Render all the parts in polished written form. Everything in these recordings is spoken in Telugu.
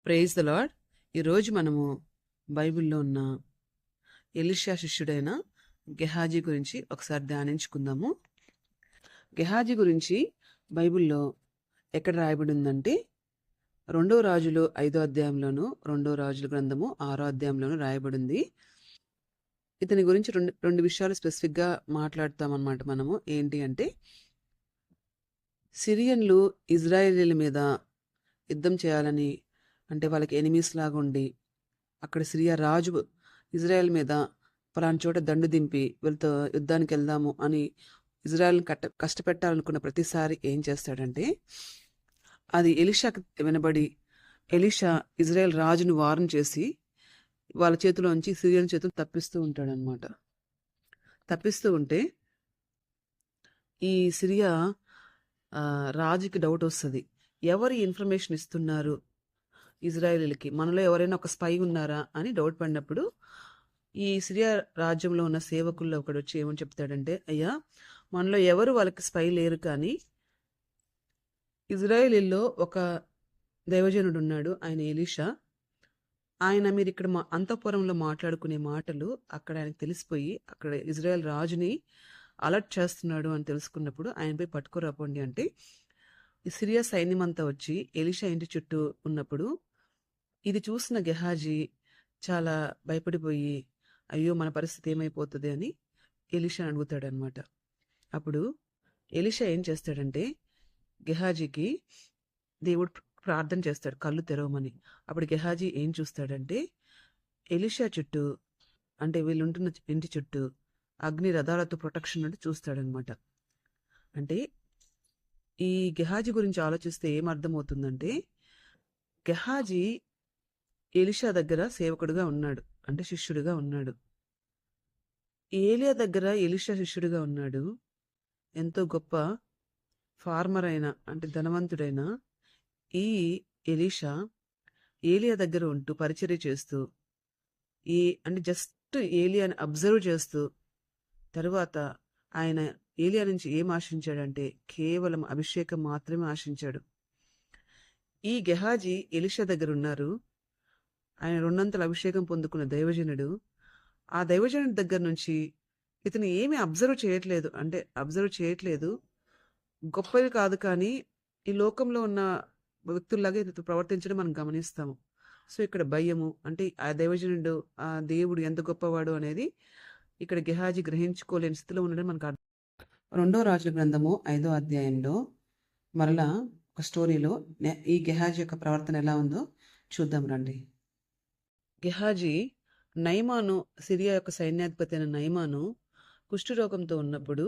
Praise the lord. ఈరోజు మనము బైబిల్లో ఉన్న ఎలీషా శిష్యుడైన గెహాజీ గురించి ఒకసారి ధ్యానించుకుందాము. గెహాజీ గురించి బైబిల్లో ఎక్కడ రాయబడి ఉందంటే 2 రాజులు 5వ అధ్యాయంలోను, 2 రాజుల గ్రంథము 6వ అధ్యాయంలోను రాయబడింది. ఇతని గురించి రెండు విషయాలు స్పెసిఫిక్గా మాట్లాడతామన్నమాట. మనము ఏంటి అంటే, సిరియన్లు ఇజ్రాయేలీల మీద యుద్ధం చేయాలని, అంటే వాళ్ళకి ఎనిమీస్ లాగా ఉండి, అక్కడ సిరియా రాజు ఇజ్రాయెల్ మీద పలానా చోట దండు దింపి వీళ్ళతో యుద్ధానికి వెళ్దాము అని ఇజ్రాయెల్ని కష్టపెట్టాలనుకున్న ప్రతిసారి ఏం చేస్తాడంటే, అది ఎలీషాకి వినబడి ఎలీషా ఇజ్రాయెల్ రాజుని వారం చేసి వాళ్ళ చేతిలోంచి సిరియన్ చేతులు తప్పిస్తూ ఉంటాడనమాట. తప్పిస్తూ ఉంటే ఈ సిరియా రాజుకి డౌట్ వస్తుంది, ఎవరు ఇన్ఫర్మేషన్ ఇస్తున్నారు ఇజ్రాయేలీలకి, మనలో ఎవరైనా ఒక స్పై ఉన్నారా అని డౌట్ పడినప్పుడు ఈ సిరియా రాజ్యంలో ఉన్న సేవకుల్లో ఒకడు వచ్చి ఏమని చెప్తాడంటే, అయ్యా మనలో ఎవరు వాళ్ళకి స్పై లేరు, కానీ ఇజ్రాయేలీల్లో ఒక దైవజనుడు ఉన్నాడు, ఆయన ఎలీషా. ఆయన మీరు ఇక్కడ అంతఃపురంలో మాట్లాడుకునే మాటలు అక్కడ ఆయనకు తెలిసిపోయి అక్కడ ఇజ్రాయెల్ రాజుని అలర్ట్ చేస్తున్నాడు అని తెలుసుకున్నప్పుడు ఆయనపై పట్టుకురాపోండి అంటే, ఈ సిరియా సైన్యం అంతా వచ్చి ఎలీషా ఇంటి చుట్టూ ఉన్నప్పుడు ఇది చూసిన గెహాజీ చాలా భయపడిపోయి, అయ్యో మన పరిస్థితి ఏమైపోతుంది అని ఎలీషా అడుగుతాడనమాట. అప్పుడు ఎలీషా ఏం చేస్తాడంటే, గెహాజీకి దేవుడు ప్రార్థన చేస్తాడు కళ్ళు తెరవమని. అప్పుడు గెహాజీ ఏం చూస్తాడంటే, ఎలీషా చుట్టూ, అంటే వీళ్ళు ఉంటున్న ఇంటి చుట్టూ అగ్ని రథాలతో ప్రొటెక్షన్ అంటే చూస్తాడనమాట. అంటే ఈ గెహాజీ గురించి ఆలోచిస్తే ఏం అర్థమవుతుందంటే, గెహాజీ ఎలీషా దగ్గర సేవకుడుగా ఉన్నాడు, అంటే శిష్యుడిగా ఉన్నాడు. ఏలియా దగ్గర ఎలీషా శిష్యుడిగా ఉన్నాడు. ఎంతో గొప్ప ఫార్మర్ అయిన, అంటే ధనవంతుడైన ఈ ఎలీషా ఏలియా దగ్గర ఉంటూ పరిచర్య చేస్తూ, అంటే జస్ట్ ఏలియాని అబ్జర్వ్ చేస్తూ, తరువాత ఆయన ఏలియా నుంచి ఏం ఆశించాడంటే కేవలం అభిషేకం మాత్రమే ఆశించాడు. ఈ గెహాజీ ఎలీషా దగ్గర ఉన్నారు. ఆయన 200 అభిషేకం పొందుకున్న దైవజనుడు. ఆ దైవజనుడి దగ్గర నుంచి ఇతను ఏమి అబ్జర్వ్ చేయట్లేదు. గొప్పది కాదు, కానీ ఈ లోకంలో ఉన్న వ్యక్తుల్లాగా ఇతను ప్రవర్తించడం మనం గమనిస్తాము. సో ఇక్కడ భయము, అంటే ఆ దైవజనుడు, ఆ దేవుడు ఎంత గొప్పవాడు అనేది ఇక్కడ గెహాజీ గ్రహించుకోలేని స్థితిలో ఉండడం మనకు అర్థం. 2వ రాజుల గ్రంథము 5వ అధ్యాయంలో మరలా ఒక స్టోరీలో ఈ గెహాజీ యొక్క ప్రవర్తన ఎలా ఉందో చూద్దాం రండి. గెహాజీ నయమాను, సిరియా యొక్క సైన్యాధిపతి అయిన నయమాను కుష్ఠరోగంతో ఉన్నప్పుడు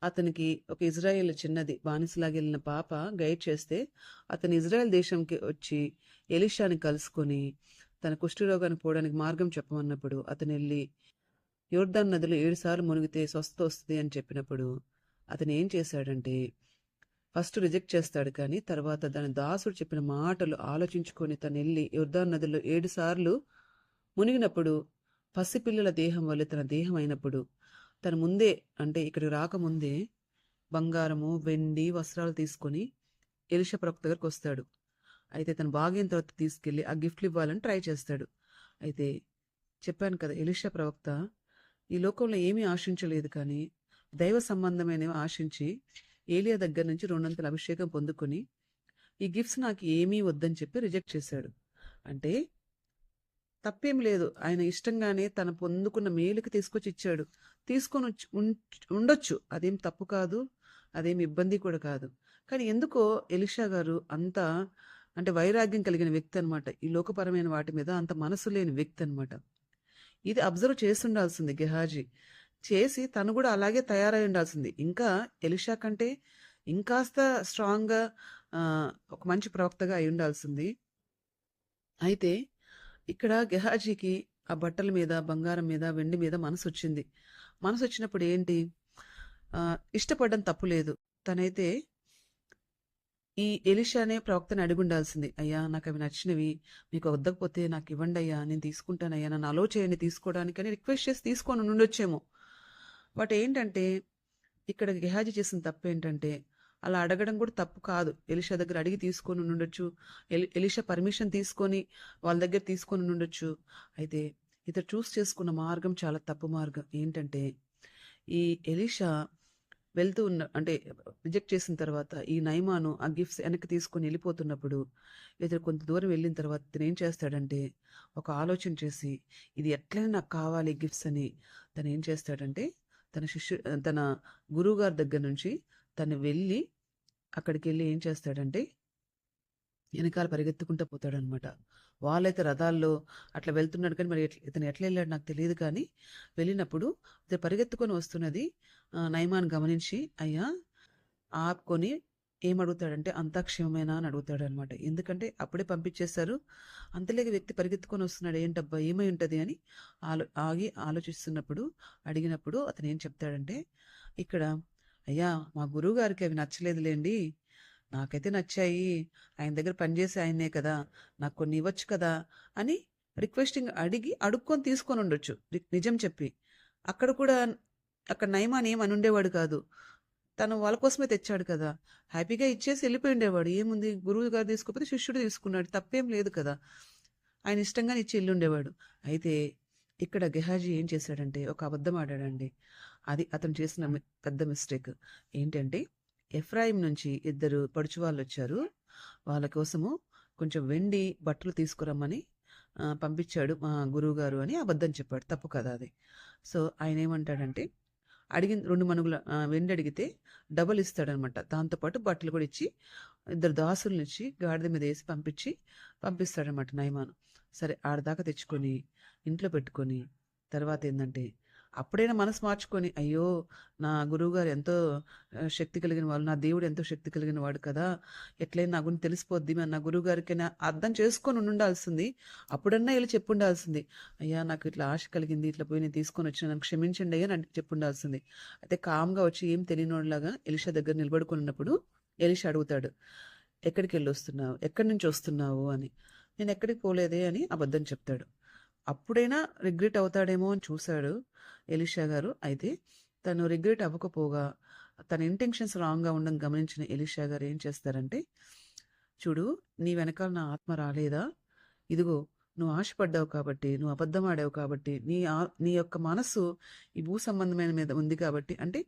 అతనికి ఒక ఇజ్రాయేల్ చిన్నది బానిసలాగా వెళ్ళిన పాప గైడ్ చేస్తే అతను ఇజ్రాయెల్ దేశంకి వచ్చి ఎలీషాని కలుసుకొని తన కుష్ఠరోగానికి పోవడానికి మార్గం చెప్పమన్నప్పుడు అతను వెళ్ళి యోర్దాన్ నదిలో 7 సార్లు మునిగితే స్వస్థ వస్తుంది అని చెప్పినప్పుడు అతను ఏం చేశాడంటే, ఫస్ట్ రిజెక్ట్ చేస్తాడు, కానీ తర్వాత దాని దాసుడు చెప్పిన మాటలు ఆలోచించుకొని తను వెళ్ళి యోర్దాన్ నదిలో 7 సార్లు మునిగినప్పుడు పసిపిల్లల దేహం వల్ల తన దేహం అయినప్పుడు తన ముందే, అంటే ఇక్కడికి రాకముందే బంగారము వెండి వస్త్రాలు తీసుకొని ఎలీషా ప్రవక్త దగ్గరకు వస్తాడు. అయితే తను బాగైన తర్వాత తీసుకెళ్ళి ఆ గిఫ్ట్లు ఇవ్వాలని ట్రై చేస్తాడు. అయితే చెప్పాను కదా, ఎలీషా ప్రవక్త ఈ లోకంలో ఏమీ ఆశించలేదు, కానీ దైవ సంబంధమైనవి ఆశించి ఏలియా దగ్గర నుంచి 200 అభిషేకం పొందుకొని ఈ గిఫ్ట్స్ నాకు ఏమీ వద్దని చెప్పి రిజెక్ట్ చేశాడు. అంటే తప్పేం లేదు, ఆయన ఇష్టంగానే తన పొందుకున్న మేలుకి తీసుకొచ్చి ఇచ్చాడు. తీసుకొని ఉండొచ్చు, అదేం తప్పు కాదు, అదేం ఇబ్బంది కూడా కాదు. కానీ ఎందుకో ఎలీషా గారు అంత, అంటే వైరాగ్యం కలిగిన వ్యక్తి అనమాట. ఈ లోకపరమైన వాటి మీద అంత మనసు లేని వ్యక్తి అనమాట. ఇది అబ్జర్వ్ చేసి ఉండాల్సింది గెహాజీ. చేసి తను కూడా అలాగే తయారై ఉండాల్సింది. ఇంకా ఎలీషా కంటే ఇంకాస్త స్ట్రాంగ్గా ఒక మంచి ప్రవక్తగా అయి ఉండాల్సింది. అయితే ఇక్కడ గెహాజీకి ఆ బట్టల మీద, బంగారం మీద, వెండి మీద మనసు వచ్చింది. మనసు వచ్చినప్పుడు ఏంటి, ఇష్టపడడం తప్పు లేదు. తనైతే ఈ ఎలీషానే ప్రవక్తని అడిగి ఉండాల్సింది, అయ్యా నాకు అవి నచ్చినవి, మీకు వద్దకపోతే నాకు ఇవ్వండి అయ్యా, నేను తీసుకుంటానయ్యా, నన్ను అలో చేయండి తీసుకోవడానికని రిక్వెస్ట్ చేసి తీసుకొని ఉండొచ్చేమో. బట్ ఏంటంటే ఇక్కడ గెహాజీ చేసిన తప్పు ఏంటంటే, అలా అడగడం కూడా తప్పు కాదు. ఎలీషా దగ్గర అడిగి తీసుకొని ఉండొచ్చు. ఎలీషా పర్మిషన్ తీసుకొని వాళ్ళ దగ్గర తీసుకొని ఉండొచ్చు. అయితే ఇతడు చేసుకున్న మార్గం చాలా తప్పు మార్గం. ఏంటంటే ఈ ఎలీషా వెళ్తూ అంటే రిజెక్ట్ చేసిన తర్వాత ఈ నయమాను ఆ గిఫ్ట్స్ వెనక్కి తీసుకొని వెళ్ళిపోతున్నప్పుడు ఇతడు కొంత దూరం వెళ్ళిన తర్వాత ఇతను ఏం చేస్తాడంటే ఒక ఆలోచన చేసి ఇది ఎట్లయినా నాకు కావాలి గిఫ్ట్స్ అని తను ఏం చేస్తాడంటే తన గురువు గారి దగ్గర నుంచి తను వెళ్ళి అక్కడికి వెళ్ళి ఏం చేస్తాడంటే వెనకాల పరిగెత్తుకుంటూ పోతాడనమాట. వాళ్ళైతే రథాల్లో అట్లా వెళ్తున్నాడు కానీ మరి ఇతను ఎట్లా వెళ్ళాడు నాకు తెలియదు. కానీ వెళ్ళినప్పుడు ఇతను పరిగెత్తుకొని వస్తున్నది నయమాన్ గమనించి అయ్యా ఆపుకొని ఏమడుగుతాడంటే అంతా క్షేమమేనా అని అడుగుతాడు అనమాట. ఎందుకంటే అప్పుడే పంపించేశారు. అంతలేక వ్యక్తి పరిగెత్తుకొని వస్తున్నాడు, ఏంటబ్బా ఏమై ఉంటుంది అని ఆగి ఆలోచిస్తున్నప్పుడు అడిగినప్పుడు అతను ఏం చెప్తాడంటే ఇక్కడ అయ్యా మా గురువు గారికి అవి నచ్చలేదులేండి, నాకైతే నచ్చాయి, ఆయన దగ్గర పనిచేసి ఆయనే కదా, నాకు కొన్ని ఇవ్వచ్చు కదా అని రిక్వెస్టింగ్ అడుక్కొని తీసుకొని ఉండొచ్చు నిజం చెప్పి. అక్కడ కూడా అక్కడ నయమాన్ ఏమని ఉండేవాడు కాదు. తను వాళ్ళ కోసమే తెచ్చాడు కదా, హ్యాపీగా ఇచ్చేసి వెళ్ళిపోయి ఉండేవాడు. ఏముంది, గురువు గారు తీసుకోకపోతే శిష్యుడు తీసుకున్నాడు, తప్పేం లేదు కదా, ఆయన ఇష్టంగానే ఇచ్చి ఉండేవాడు. అయితే ఇక్కడ గెహాజీ ఏం చేశాడంటే ఒక అబద్ధం ఆడాడండి. అది అతను చేసిన పెద్ద మిస్టేక్. ఏంటంటే ఎఫ్రాయిం నుంచి ఇద్దరు పడుచు వాళ్ళు వచ్చారు, వాళ్ళ కోసము కొంచెం వెండి బట్టలు తీసుకురమ్మని పంపించాడు మా గురువు గారు అని అబద్ధం చెప్పాడు. తప్పు కదా అది. సో ఆయన ఏమంటాడంటే అడిగిన 2 మణుగుల వెండి అడిగితే డబల్ ఇస్తాడనమాట. దాంతోపాటు బట్టలు కూడా ఇచ్చి ఇద్దరు దాసులను ఇచ్చి గాడిద మీద వేసి పంపిస్తాడనమాట నయమాను. సరే ఆడదాకా తెచ్చుకొని ఇంట్లో పెట్టుకొని తర్వాత ఏంటంటే అప్పుడైనా మనసు మార్చుకొని అయ్యో నా గురువుగారు ఎంతో శక్తి కలిగిన వాళ్ళు, నా దేవుడు ఎంతో శక్తి కలిగిన వాడు కదా, ఎట్లయినా నా గురించి తెలిసిపోద్ది, నా గురువు గారికైనా అర్థం చేసుకొని ఉండాల్సింది. అప్పుడన్నా వెళ్ళి చెప్పుండాల్సింది, అయ్యా నాకు ఇట్లా ఆశ కలిగింది, ఇట్లా పోయి నేను తీసుకొని వచ్చిన, నన్ను క్షమించండి అయ్యా అని చెప్పుండాల్సింది. అయితే కామ్గా వచ్చి ఏం తెలియనోళ్ళలాగా ఎలీషా దగ్గర నిలబడుకున్నప్పుడు ఎలీషా అడుగుతాడు, ఎక్కడికి వెళ్ళి వస్తున్నావు, ఎక్కడి నుంచి వస్తున్నావు అని. నేను ఎక్కడికి పోలేదే అని అబద్ధం చెప్తాడు. అప్పుడైనా రిగ్రెట్ అవుతాడేమో అని చూశాడు ఎలీషా గారు. అయితే తను రిగ్రెట్ అవ్వకపోగా తన ఇంటెన్షన్స్ రాంగ్గా ఉండడం గమనించిన ఎలీషా గారు ఏం చేస్తారంటే, చూడు నీ వెనకాల నా ఆత్మ రాలేదా, ఇదిగో నువ్వు ఆశపడ్డావు కాబట్టి, నువ్వు అబద్ధం ఆడావు కాబట్టి, నీ యొక్క మనస్సు ఈ భూ సంబంధమైన మీద ఉంది కాబట్టి, అంటే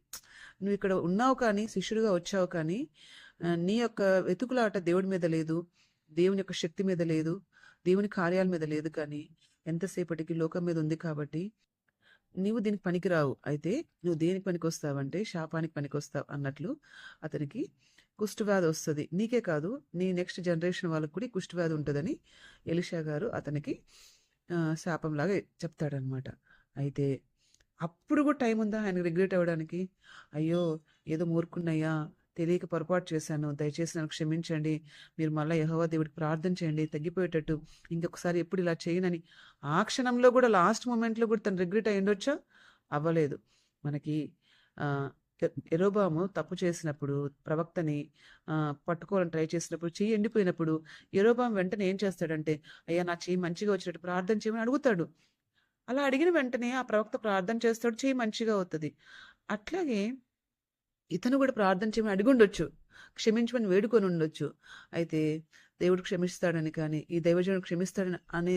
నువ్వు ఇక్కడ ఉన్నావు కానీ శిష్యుడిగా వచ్చావు కానీ నీ యొక్క వెతుకులాట దేవుడి మీద లేదు, దేవుని యొక్క శక్తి మీద లేదు, దేవుని కార్యాల మీద లేదు, కానీ ఎంతసేపటికి లోకం మీద ఉంది కాబట్టి నీవు దీనికి పనికిరావు. అయితే నువ్వు దేనికి పనికి వస్తావంటే శాపానికి పనికి వస్తావు అన్నట్లు అతనికి కుష్ఠవ్యాధి వస్తుంది. నీకే కాదు నీ నెక్స్ట్ జనరేషన్ వాళ్ళకు కూడా కుష్ఠవ్యాధి ఉంటుందని ఎలీషా గారు అతనికి శాపంలాగా చెప్తాడనమాట. అయితే అప్పుడు కూడా టైం ఉందా ఆయన రిగ్రెట్ అవ్వడానికి? అయ్యో ఏదో మూర్ఖున్నయ్యా, తెలియక పొరపాటు చేశాను, దయచేసి నన్ను క్షమించండి, మీరు మళ్ళీ యెహోవా దేవుడికి ప్రార్థన చేయండి తగ్గిపోయేటట్టు, ఇంకొకసారి ఎప్పుడు ఇలా చేయనని ఆ క్షణంలో కూడా లాస్ట్ మూమెంట్లో కూడా తను రిగ్రెట్ అయ్యి ఉండొచ్చా? అవ్వలేదు. మనకి యెరొబాము తప్పు చేసినప్పుడు ప్రవక్తని పట్టుకోవాలని ట్రై చేసినప్పుడు చెయ్యి ఎండిపోయినప్పుడు యెరొబాము వెంటనే ఏం చేస్తాడంటే, అయ్యా నా చెయ్యి మంచిగా వచ్చినట్టు ప్రార్థన చేయమని అడుగుతాడు. అలా అడిగిన వెంటనే ఆ ప్రవక్త ప్రార్థన చేస్తాడు, చెయ్యి మంచిగా అవుతుంది. అట్లాగే ఇతను కూడా ప్రార్థన చేయమని అడిగి ఉండొచ్చు, క్షమించమని వేడుకొని ఉండొచ్చు. అయితే దేవుడు క్షమిస్తాడని కానీ ఈ దైవజనుడు క్షమిస్తాడని అనే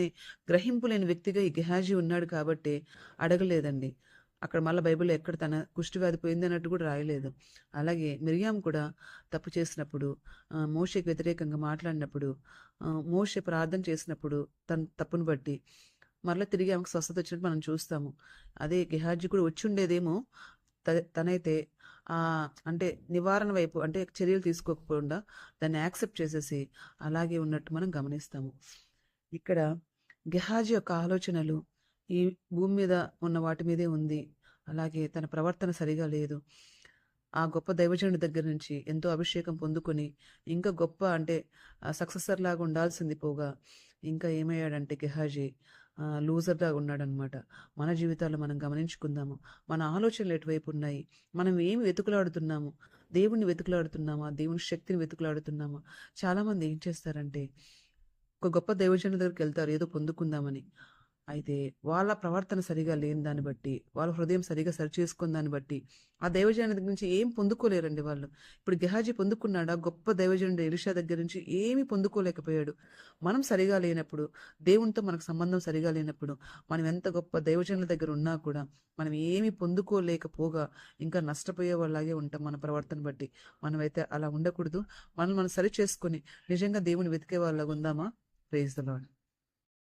గ్రహింపు లేని వ్యక్తిగా ఈ గెహాజీ ఉన్నాడు కాబట్టి అడగలేదండి. అక్కడ మళ్ళీ బైబిల్లో ఎక్కడ తన కుష్ఠవ్యాధి పోయింది అన్నట్టు కూడా రాయలేదు. అలాగే మిరియాం కూడా తప్పు చేసినప్పుడు మోషేకి వ్యతిరేకంగా మాట్లాడినప్పుడు మోషే ప్రార్థన చేసినప్పుడు తన తప్పును బట్టి మరలా తిరిగి ఆమెకు స్వస్థత వచ్చినట్టు మనం చూస్తాము. అదే గెహాజీ కూడా వచ్చి ఉండేదేమో, తనైతే అంటే నివారణ వైపు అంటే చర్యలు తీసుకోకుండా దాన్ని యాక్సెప్ట్ చేసేసి అలాగే ఉన్నట్టు మనం గమనిస్తాము. ఇక్కడ గెహాజీ యొక్క ఆలోచనలు ఈ భూమి మీద ఉన్న వాటి మీదే ఉంది. అలాగే తన ప్రవర్తన సరిగా లేదు. ఆ గొప్ప దైవజనుడి దగ్గర నుంచి ఎంతో అభిషేకం పొందుకొని ఇంకా గొప్ప అంటే సక్సెసర్ లాగా ఉండాల్సింది పోగా ఇంకా ఏమయ్యాడంటే గెహాజీ లూజర్గా ఉన్నాడనమాట. మన జీవితాల్లో మనం గమనించుకుందాము. మన ఆలోచనలు ఎటువైపు ఉన్నాయి, మనం ఏమి వెతుకులాడుతున్నాము, దేవుణ్ణి వెతుకులాడుతున్నామా, దేవుని శక్తిని వెతుకులాడుతున్నామా? చాలామంది ఏం చేస్తారంటే ఒక గొప్ప దైవజనుల దగ్గరికి వెళ్తారు ఏదో పొందుకుందామని. అయితే వాళ్ళ ప్రవర్తన సరిగా లేని దాన్ని బట్టి, వాళ్ళ హృదయం సరిగ్గా సరిచేసుకున్న దాన్ని బట్టి, ఆ దైవజనుడి దగ్గర నుంచి ఏం పొందుకోలేరండి వాళ్ళు. ఇప్పుడు గెహాజీ పొందుకున్నాడా? గొప్ప దైవజనుడు ఎలీషా దగ్గర నుంచి ఏమీ పొందుకోలేకపోయాడు. మనం సరిగా లేనప్పుడు, దేవునితో మనకు సంబంధం సరిగా లేనప్పుడు, మనం ఎంత గొప్ప దైవజనుల దగ్గర ఉన్నా కూడా, మనం ఏమీ పొందుకోలేకపోగా ఇంకా నష్టపోయేవాళ్ళలాగే ఉంటాం మన ప్రవర్తన బట్టి. మనమైతే అలా ఉండకూడదు. మనల్ని మనం సరిచేసుకొని నిజంగా దేవుని వెతికే వాళ్ళలాగా ఉందామా? Praise the lord.